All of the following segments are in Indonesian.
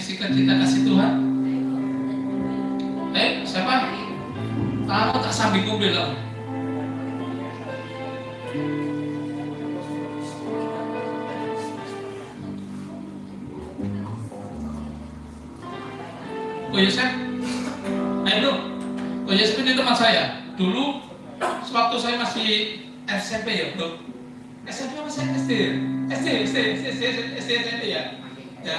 mengekspresikan cinta kasih Tuhan? Siapa? Kamu tak sambil mobil kamu. Ko Yosef? Ayo, Ko Yosef ini teman saya. Dulu, sewaktu saya masih SMP ya, bro. SMP apa saya SD? SMP ya. Ya,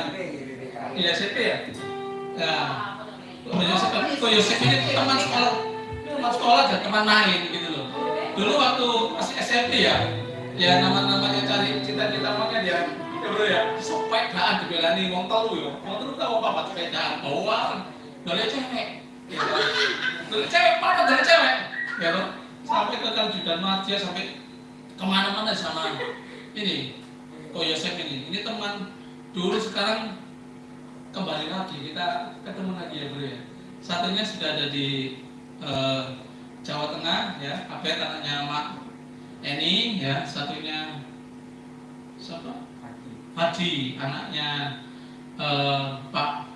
iya SMP ya. Ya, Ko Yosef ini teman sekolah dan teman main gitu loh. Dulu waktu masih SMP ya namanya cari cita-cita makanya dia. Ya bro ya, sepedaan dibelani wong telu ya. Wong telu tau apa sepedaan, bawa dari cewek. Ya. Dari cewek mana dari cewek? Ya loh. Sampai ke Kaljudan Madya sampai kemana-mana sama ini Ko Yosef ini. Ini teman dulu, sekarang kembali lagi, kita ketemu lagi ya bro ya. Satunya sudah ada di Jawa Tengah ya, Abed anaknya Mak Eni ya, satunya siapa? Hadi, anaknya Pak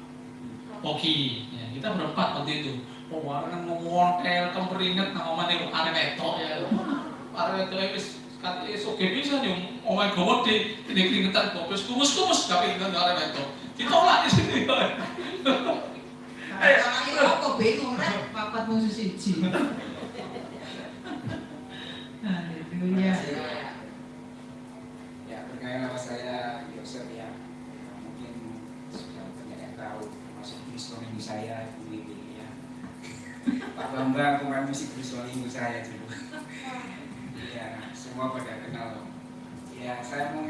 Poki. Ya, kita berempat waktu itu. Oh, warna ngontel, kemperinget, nang omane arek wetok ya. Arek wetok wis kate soge bisa nih, omah gede, ini keringetan kok, wis kumus tapi kita arek wetok. Ditolak di sini. Ayo kok bingung rek, papat musuh siji. Haleluya. Perkenalkan nama saya Yosef ya. Mungkin sudah banyak yang tahu, termasuk historii saya dulu ya. Pak Bambang pemain musik historii saya dulu. Ya, semua pada kenal. Ya, saya mau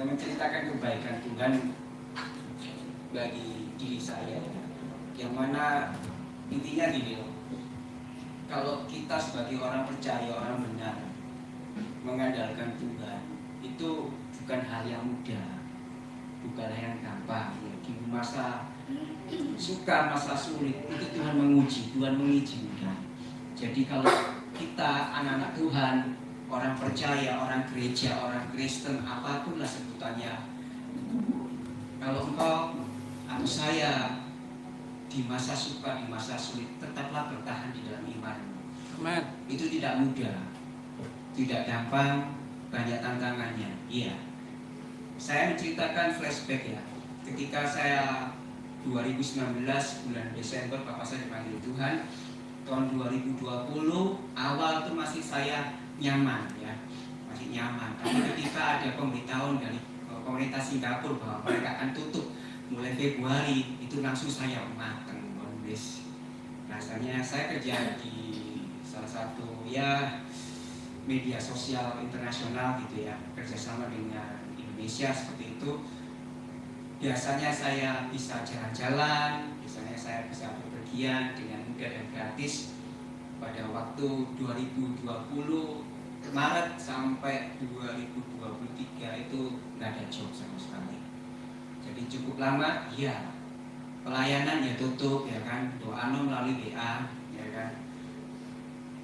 menceritakan kebaikan Tuhan bagi diri saya. Yang mana intinya gini loh. Kalau kita sebagai orang percaya, orang benar, mengandalkan Tuhan, itu bukan hal yang mudah, bukan hal yang gampang ya. Di masa suka, masa sulit itu Tuhan menguji, Tuhan mengizinkan. Jadi kalau kita anak-anak Tuhan, orang percaya, orang gereja, orang Kristen, apapun lah sebutannya, kalau engkau atau saya di masa suka, di masa sulit, tetaplah bertahan di dalam iman. Amen. Itu tidak mudah, tidak gampang, banyak tantangannya. Iya. Saya menceritakan flashback ya. Ketika saya 2019 bulan Desember, Bapak saya dipanggil Tuhan. Tahun 2020 awal itu masih saya nyaman ya, masih nyaman. Tapi ketika ada pemberitahuan dari pemerintah Singapura bahwa mereka akan tutup mulai Februari, itu langsung saya mateng, menulis. Rasanya saya kerja di salah satu ya media sosial internasional gitu ya, kerjasama dengan Indonesia seperti itu. Biasanya saya bisa jalan-jalan, biasanya saya bisa bepergian dengan mudah dan gratis. Pada waktu 2020 Maret sampai 2023 itu nggak ada job sama sekali. Jadi cukup lama, ya pelayanan ya tutup ya kan, doa melalui WA ya kan.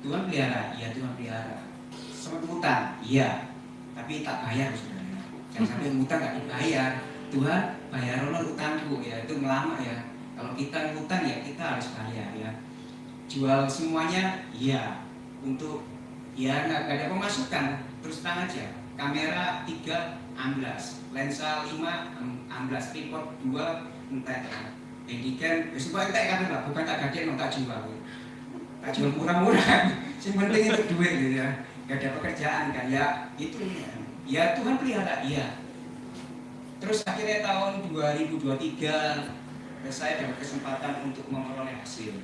Tuhan pelihara, ya Tuhan pelihara. Sempat utang, iya, tapi tak bayar saudara. Jangan sampai utang nggak dibayar. Tuhan bayar utangku ya, itu melama ya. Kalau kita ngutang ya kita harus bayar ya. Jual semuanya, iya. Untuk ya nggak ada pemasukan, terus terang aja. Kamera 3 amblas, lensa 5 amblas, tripod 2 entek. Handycam, semua entek kan Pak, bukan tak gadein, tak jual. Tak jual murah-murah. Yang penting itu duit gitu ya. Gak ada pekerjaan kan ya, itu ya Tuhan pelihara, iya. Terus akhirnya tahun 2023 saya dapat kesempatan untuk memperoleh hasil.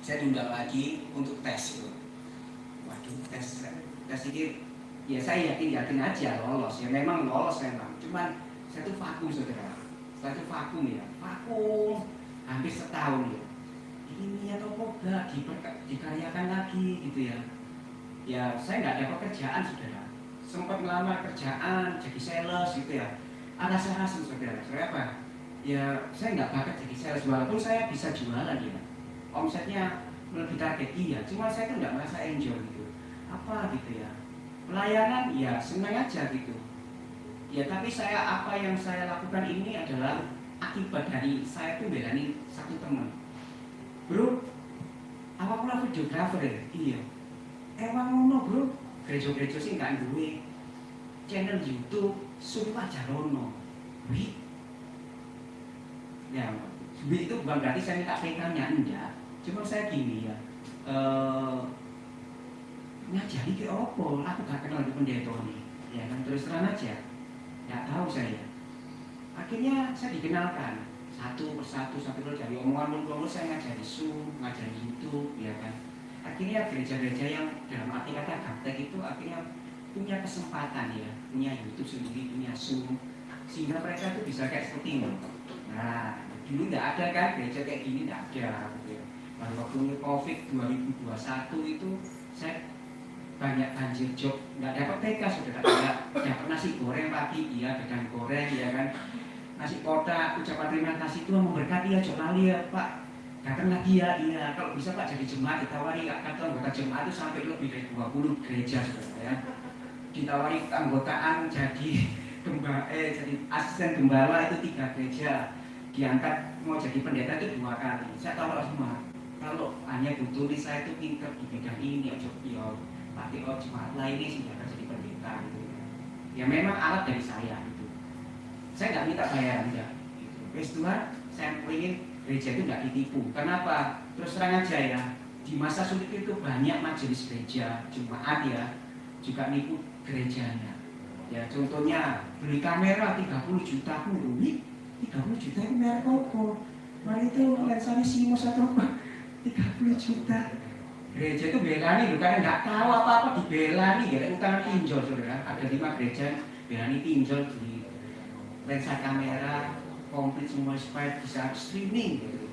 Saya diundang lagi untuk tes itu. Waduh, tes ini ya saya yakin aja lolos ya, memang lolos memang. Cuman saya tuh vakum saudara. Saya tuh vakum ya, vakum hampir setahun ya. Ini atau enggak dikaryakan lagi gitu ya. Ya saya nggak ada pekerjaan saudara, sempat melamar kerjaan jadi sales gitu ya, ada rasa saudara. Saya apa ya, saya nggak bakat jadi sales walaupun saya bisa jualan ya, omsetnya lebih target iya, cuma saya tuh nggak merasa enjoy gitu, apa gitu ya, pelayanan ya senang aja gitu ya. Tapi apa yang saya lakukan ini adalah akibat dari saya tuh belani satu teman. Bro, apa pula videographer ya? Iya. Emang ngono bro, gereja-gereja sih nggak duwe channel YouTube, sumpah jarono. Wih, ya, wih itu bukan berarti saya minta PK-nya, enggak. Cuma saya gini ya, ngajari ke opo, aku gak kenal di pendeta nih, ya kan terus terang aja, nggak tahu saya. Akhirnya saya dikenalkan satu persatu sampai dari omongan mulut saya ngajari Zoom, ngajari YouTube, ya kan. Akhirnya gereja-gereja yang dalam arti kata gaptek itu akhirnya punya kesempatan ya, punya YouTube sendiri, punya Zoom, sehingga mereka itu bisa kayak seperti ini. Nah, dulu nggak ada kan gereja kayak gini, nggak ada. Pada waktu COVID 2021 itu saya banyak banjir job, nggak dapat TK, sudah dapat nasi goreng pagi, iya dengan goreng ya kan, nasi kotak, ucapan terima kasih Tuhan memberkati ya, jangan ya Pak. Datang lagi ya, iya. Kalau bisa Pak jadi jemaat, ditawari kantor anggota jemaat itu sampai lebih dari 20 gereja saudara ya. Ditawari keanggotaan jadi jadi asisten gembala itu 3 gereja. Diangkat mau jadi pendeta itu 2 kali. Saya tahu semua. Kalau hanya butuh saya itu pinter di bidang ini, ya tapi jemaat lainnya sih akan jadi pendeta gitu. Ya memang alat dari saya gitu. Saya nggak minta bayaran enggak. Gitu. Tuhan, saya ingin gereja itu nggak ditipu. Kenapa? Terus terang aja ya, di masa sulit itu banyak majelis gereja, jemaat ya, juga nipu gerejanya. Ya contohnya beli kamera 30 juta pun, 30 juta itu merek Oppo. Mari itu lensanya Simos atau apa? 30 juta. Gereja itu belani loh, karena nggak tahu apa-apa dibelani ya, utang pinjol saudara. Ada 5 gereja belani pinjol di lensa kamera komplit semua supaya bisa streaming gitu.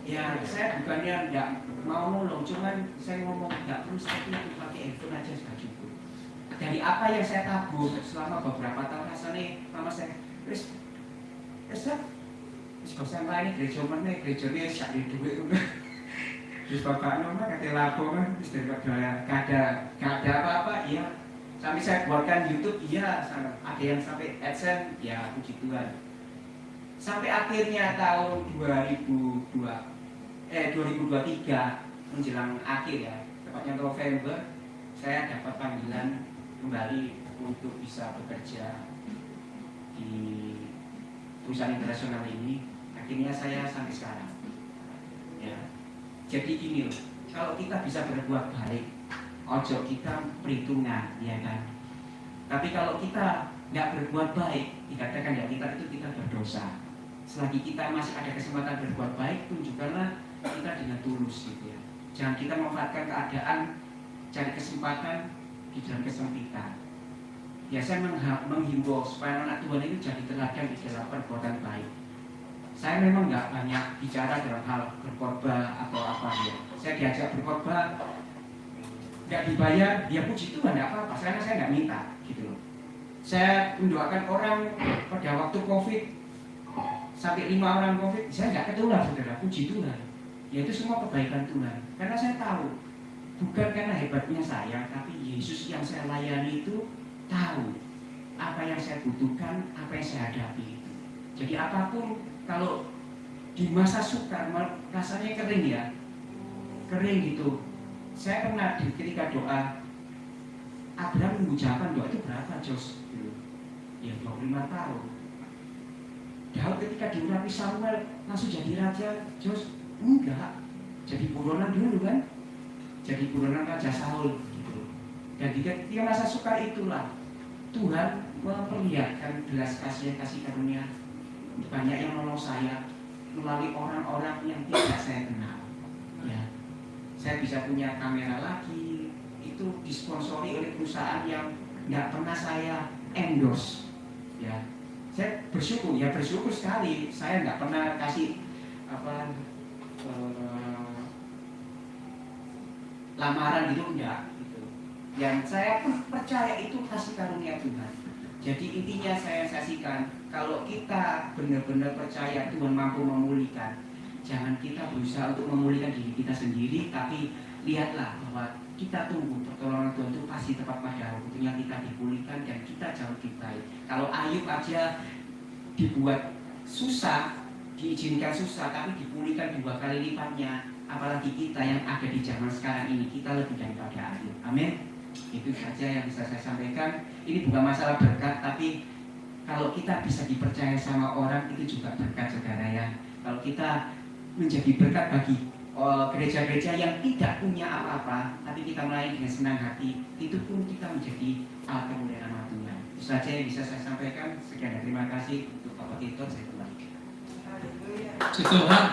Ya saya bukannya nggak mau nolong, cuman saya ngomong nggak perlu seperti itu, pakai handphone aja sudah cukup. Dari apa yang saya tabur selama beberapa tahun rasanya mama saya terus kalau saya ini gereja mana gerejanya siap di duit terus bapak nama kata lapo kan terus gak ada apa-apa ya, sampai saya buatkan YouTube iya, ada yang sampai AdSense ya puji Tuhan. Sampai akhirnya tahun 2023 menjelang akhir ya, tepatnya November, saya dapat panggilan kembali untuk bisa bekerja di perusahaan internasional ini. Akhirnya saya sampai sekarang. Ya, jadi gini loh, kalau kita bisa berbuat baik, ojo kita perhitungan, ya kan. Tapi kalau kita nggak berbuat baik, dikatakan ya kita berdosa. Selagi kita masih ada kesempatan berbuat baik, tunjukkanlah kita dengan tulus gitu ya. Jangan kita memanfaatkan keadaan, cari kesempatan di dalam kesempitan. Ya saya menghimbau supaya anak Tuhan itu jadi teladan di dalam perbuatan baik. Saya memang nggak banyak bicara dalam hal berkhotbah atau apa ya. Saya diajak berkhotbah, nggak dibayar, dia puji Tuhan nggak apa-apa. Karena saya nggak minta gitu loh. Saya mendoakan orang pada waktu COVID. Sampai 5 orang COVID, saya nggak ketular saudara, puji Tuhan. Ya itu semua kebaikan Tuhan. Karena saya tahu, bukan karena hebatnya saya, tapi Yesus yang saya layani itu tahu apa yang saya butuhkan, apa yang saya hadapi. Jadi apapun, kalau di masa sukar, rasanya kering ya, kering gitu. Saya pernah ketika doa, Abraham mengucapkan doa itu berapa Jos? Ya 25 tahun. Daud ketika diurapi Samuel langsung jadi raja, Jos? Enggak, jadi buronan dulu kan, jadi buronan Raja Saul gitu. Dan ketika masa sukar itulah Tuhan memperlihatkan belas kasih karunia. Banyak yang nolong saya melalui orang-orang yang tidak saya kenal. Ya, saya bisa punya kamera lagi, itu disponsori oleh perusahaan yang nggak pernah saya endorse. Ya. Saya bersyukur sekali. Saya nggak pernah kasih lamaran gitu enggak. Gitu. Yang saya pun percaya itu kasih karunia Tuhan. Jadi intinya saya saksikan, kalau kita benar-benar percaya Tuhan mampu memulihkan, jangan kita berusaha untuk memulihkan diri kita sendiri, tapi lihatlah bahwa kita tunggu pertolongan Tuhan itu pasti tepat pada waktunya kita dipulihkan dan kita jauh lebih baik. Kalau Ayub aja dibuat susah, diizinkan susah, tapi dipulihkan 2 kali lipatnya. Apalagi kita yang ada di zaman sekarang ini, kita lebih daripada adil. Amin. Itu saja yang bisa saya sampaikan. Ini bukan masalah berkat, tapi kalau kita bisa dipercaya sama orang, itu juga berkat, saudara ya. Kalau kita menjadi berkat bagi gereja-gereja yang tidak punya apa-apa, tapi kita melayani dengan senang hati, itu pun kita menjadi alat kemuliaan nama Tuhan. Itu saja yang bisa saya sampaikan. Sekian, terima kasih untuk Bapak Tito. Saya kembali. Puji Tuhan.